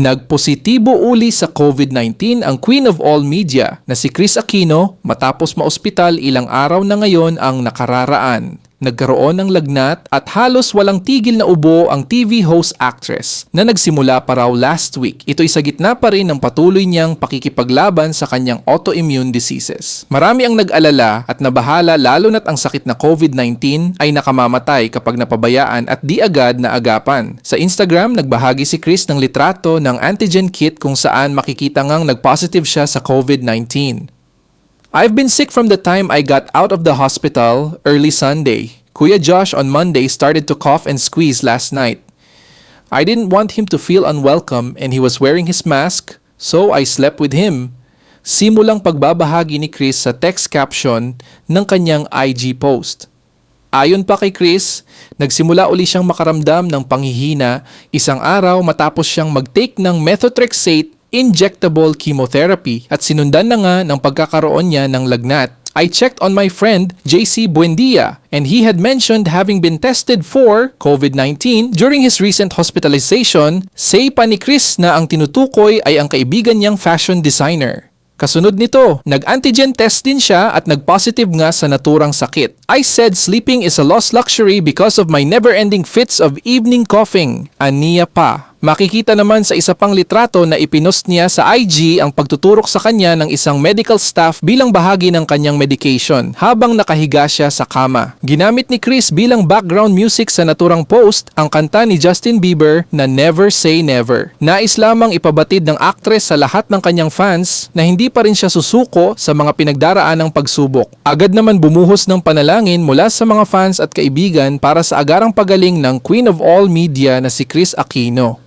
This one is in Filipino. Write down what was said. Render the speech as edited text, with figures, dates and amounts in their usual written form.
Nagpositibo uli sa COVID-19 ang Queen of All Media na si Kris Aquino matapos maospital ilang araw na ngayon ang nakararaan. Nagkaroon ng lagnat at halos walang tigil na ubo ang TV host actress na nagsimula pa raw last week. Ito'y sa gitna pa rin ng patuloy niyang pakikipaglaban sa kanyang autoimmune diseases. Marami ang nag-alala at nabahala lalo na't ang sakit na COVID-19 ay nakamamatay kapag napabayaan at di agad na agapan. Sa Instagram, nagbahagi si Kris ng litrato ng antigen kit kung saan makikita ngang nag-positive siya sa COVID-19. I've been sick from the time I got out of the hospital early Sunday. Kuya Josh on Monday started to cough and squeeze last night. I didn't want him to feel unwelcome and he was wearing his mask, so I slept with him. Simulang pagbabahagi ni Kris sa text caption ng kanyang IG post. Ayon pa kay Kris, nagsimula uli siyang makaramdam ng panghihina isang araw matapos siyang mag-take ng methotrexate injectable chemotherapy at sinundan na nga ng pagkakaroon niya ng lagnat. I checked on my friend JC Buendia and he had mentioned having been tested for COVID-19 during his recent hospitalization. Say pa ni Kris na ang tinutukoy ay ang kaibigan niyang fashion designer. Kasunod nito, nag-antigen test din siya at nag-positive nga sa naturang sakit. I said sleeping is a lost luxury because of my never-ending fits of evening coughing. Aniya pa. Makikita naman sa isa pang litrato na ipinost niya sa IG ang pagtuturok sa kanya ng isang medical staff bilang bahagi ng kanyang medication habang nakahiga siya sa kama. Ginamit ni Kris bilang background music sa naturang post ang kanta ni Justin Bieber na Never Say Never. Nais lamang ipabatid ng aktres sa lahat ng kanyang fans na hindi pa rin siya susuko sa mga pinagdaraan ng pagsubok. Agad naman bumuhos ng panalangin mula sa mga fans at kaibigan para sa agarang pagaling ng Queen of All Media na si Kris Aquino.